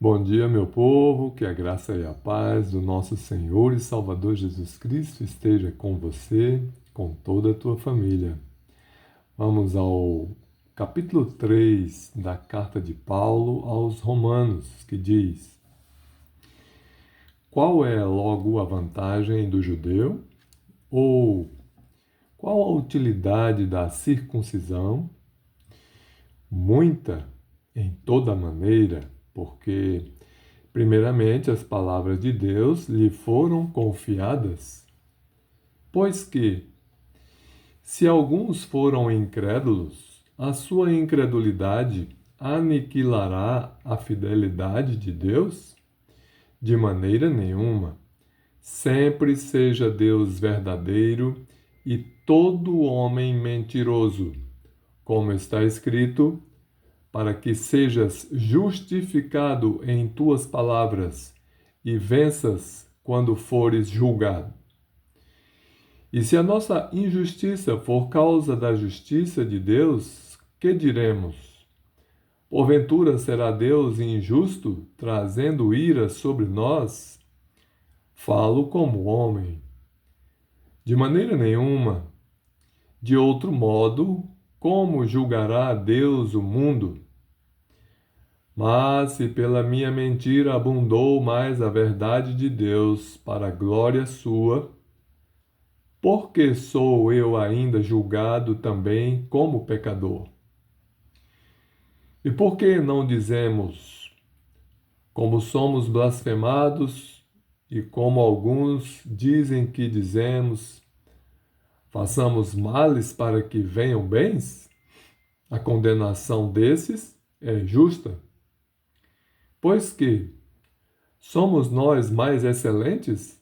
Bom dia, meu povo, que a graça e a paz do nosso Senhor e Salvador Jesus Cristo esteja com você, com toda a tua família. Vamos ao capítulo 3 da carta de Paulo aos Romanos, que diz: Qual é logo a vantagem do judeu? Ou qual a utilidade da circuncisão? Muita, em toda maneira, porque primeiramente, as palavras de Deus lhe foram confiadas, pois que, se alguns foram incrédulos, a sua incredulidade aniquilará a fidelidade de Deus? De maneira nenhuma. Sempre seja Deus verdadeiro e todo homem mentiroso, como está escrito: para que sejas justificado em tuas palavras e venças quando fores julgado. E se a nossa injustiça for causa da justiça de Deus, que diremos? Porventura será Deus injusto, trazendo ira sobre nós? Falo como homem. De maneira nenhuma. De outro modo, como julgará Deus o mundo? Mas se pela minha mentira abundou mais a verdade de Deus para a glória sua, por que sou eu ainda julgado também como pecador? E por que não dizemos, como somos blasfemados e como alguns dizem que dizemos, façamos males para que venham bens? A condenação desses é justa. Pois que somos nós mais excelentes?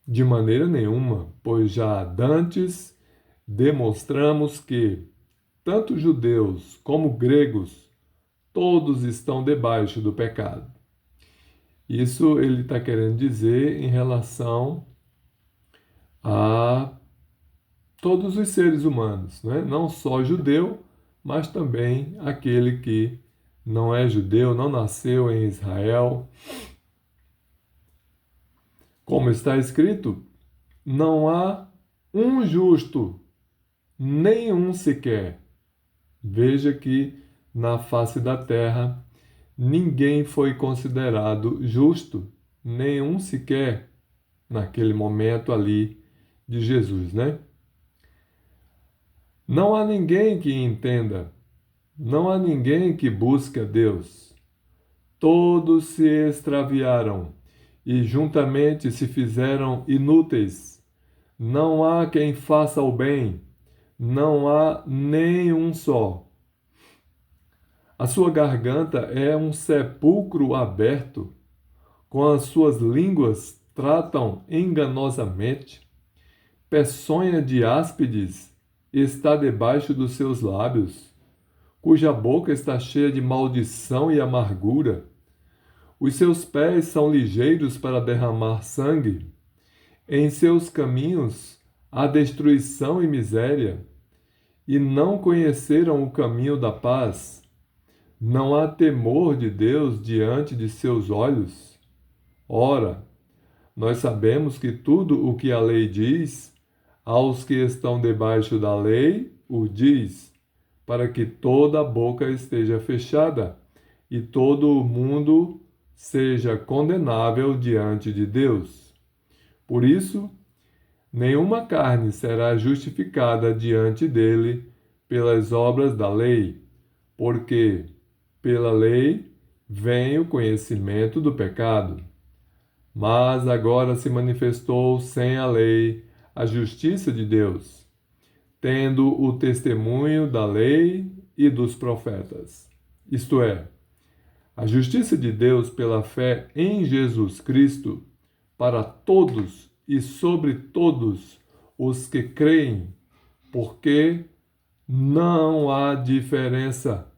De maneira nenhuma, pois já dantes demonstramos que, tanto judeus como gregos, todos estão debaixo do pecado. Isso ele está querendo dizer em relação a todos os seres humanos, né? Não só judeu, mas também aquele que não é judeu, não nasceu em Israel. Como está escrito, não há um justo, nenhum sequer. Veja que na face da terra ninguém foi considerado justo, nenhum sequer naquele momento ali de Jesus, né? Não há ninguém que entenda, não há ninguém que busque a Deus. Todos se extraviaram e juntamente se fizeram inúteis. Não há quem faça o bem, não há nenhum só. A sua garganta é um sepulcro aberto, com as suas línguas tratam enganosamente. Peçonha de áspides está debaixo dos seus lábios, cuja boca está cheia de maldição e amargura. Os seus pés são ligeiros para derramar sangue. Em seus caminhos há destruição e miséria, e não conheceram o caminho da paz. Não há temor de Deus diante de seus olhos. Ora, nós sabemos que tudo o que a lei diz, aos que estão debaixo da lei, o diz, para que toda a boca esteja fechada e todo o mundo seja condenável diante de Deus. Por isso, nenhuma carne será justificada diante dele pelas obras da lei, porque pela lei vem o conhecimento do pecado. Mas agora se manifestou sem a lei a justiça de Deus, tendo o testemunho da lei e dos profetas. Isto é, a justiça de Deus pela fé em Jesus Cristo para todos e sobre todos os que creem, porque não há diferença,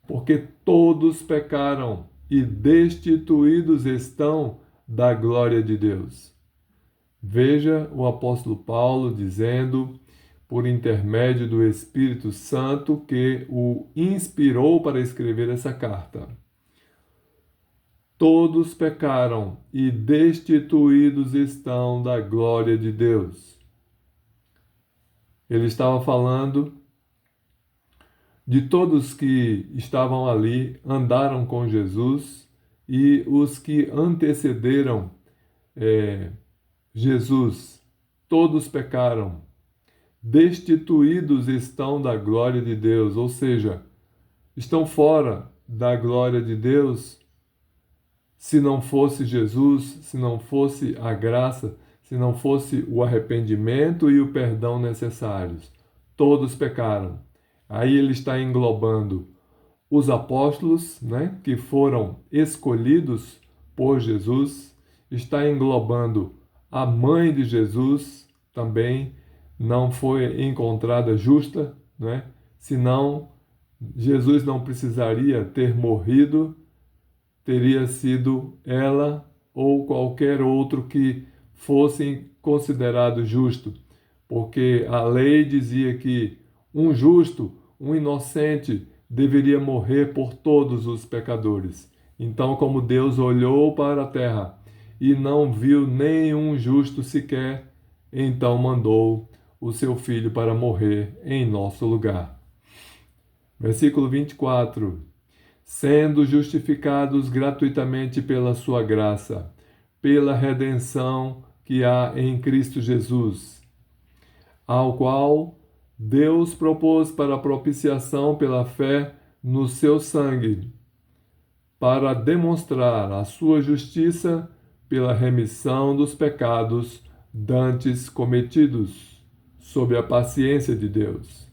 porque todos pecaram e destituídos estão da glória de Deus. Veja o apóstolo Paulo dizendo, por intermédio do Espírito Santo, que o inspirou para escrever essa carta. todos pecaram e destituídos estão da glória de Deus. Ele estava falando de todos que estavam ali, andaram com Jesus, e os que antecederam Jesus, todos pecaram, destituídos estão da glória de Deus, ou seja, estão fora da glória de Deus. Se não fosse Jesus, se não fosse a graça, se não fosse o arrependimento e o perdão necessários, todos pecaram. Aí ele está englobando os apóstolos, né, que foram escolhidos por Jesus, está englobando a mãe de Jesus, também não foi encontrada justa, né? Senão Jesus não precisaria ter morrido, teria sido ela ou qualquer outro que fosse considerado justo, porque a lei dizia que um justo, um inocente, deveria morrer por todos os pecadores. Então, como Deus olhou para a terra e não viu nenhum justo sequer, então mandou o seu filho para morrer em nosso lugar. Versículo 24. Sendo justificados gratuitamente pela sua graça, pela redenção que há em Cristo Jesus, ao qual Deus propôs para propiciação pela fé no seu sangue, para demonstrar a sua justiça pela remissão dos pecados dantes cometidos, sob a paciência de Deus,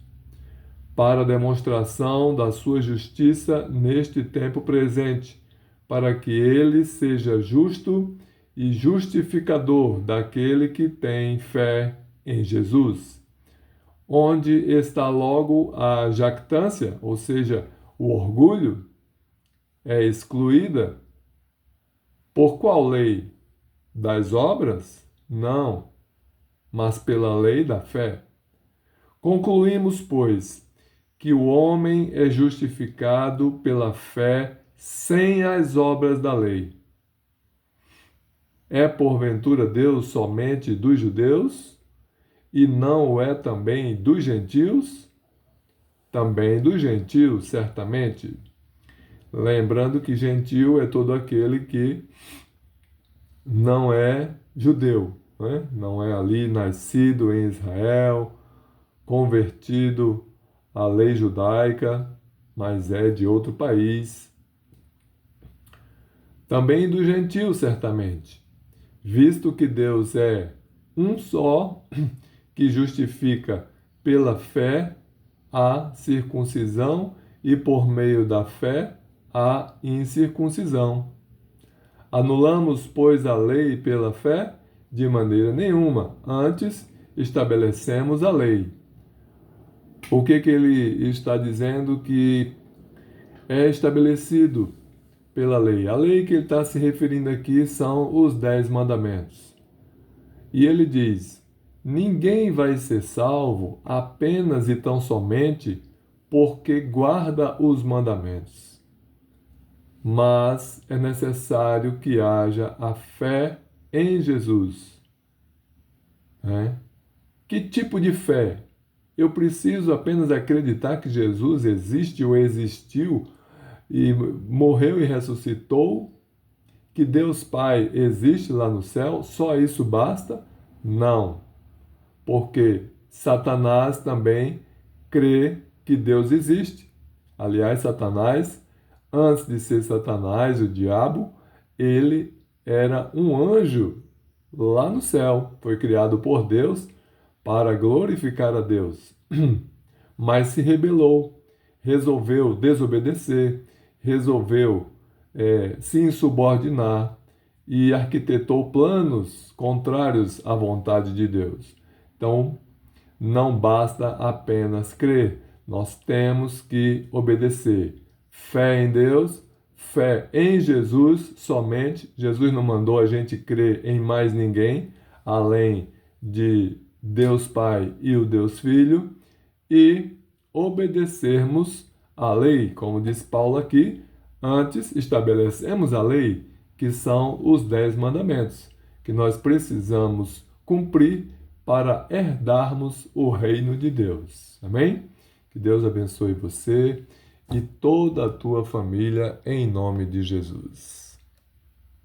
para a demonstração da sua justiça neste tempo presente, para que ele seja justo e justificador daquele que tem fé em Jesus. Onde está logo a jactância, ou seja, o orgulho, é excluída. Por qual lei? Das obras? Não, mas pela lei da fé. Concluímos, pois, que o homem é justificado pela fé sem as obras da lei. É porventura Deus somente dos judeus? E não o é também dos gentios? Também dos gentios, certamente. Lembrando que gentio é todo aquele que não é judeu, né? Não é ali nascido em Israel, convertido à lei judaica, mas é de outro país. Também dos gentios, certamente, visto que Deus é um só, que justifica pela fé a circuncisão e por meio da fé a incircuncisão. Anulamos, pois, a lei pela fé? De maneira nenhuma. Antes, estabelecemos a lei. O que ele está dizendo que é estabelecido pela lei? A lei que ele está se referindo aqui são os 10 mandamentos. E ele diz: ninguém vai ser salvo apenas e tão somente porque guarda os mandamentos. Mas é necessário que haja a fé em Jesus. Que tipo de fé? Eu preciso apenas acreditar que Jesus existe ou existiu e morreu e ressuscitou? Que Deus Pai existe lá no céu? Só isso basta? Não. Porque Satanás também crê que Deus existe. Aliás, Satanás, antes de ser Satanás, o diabo, ele era um anjo lá no céu. Foi criado por Deus para glorificar a Deus. Mas se rebelou, resolveu desobedecer, resolveu se insubordinar e arquitetou planos contrários à vontade de Deus. Então, não basta apenas crer, nós temos que obedecer. Fé em Deus, fé em Jesus somente. Jesus não mandou a gente crer em mais ninguém, além de Deus Pai e o Deus Filho, e obedecermos a lei, como diz Paulo aqui. Antes estabelecemos a lei que são os 10 mandamentos, que nós precisamos cumprir para herdarmos o reino de Deus. Amém? Que Deus abençoe você e toda a tua família em nome de Jesus.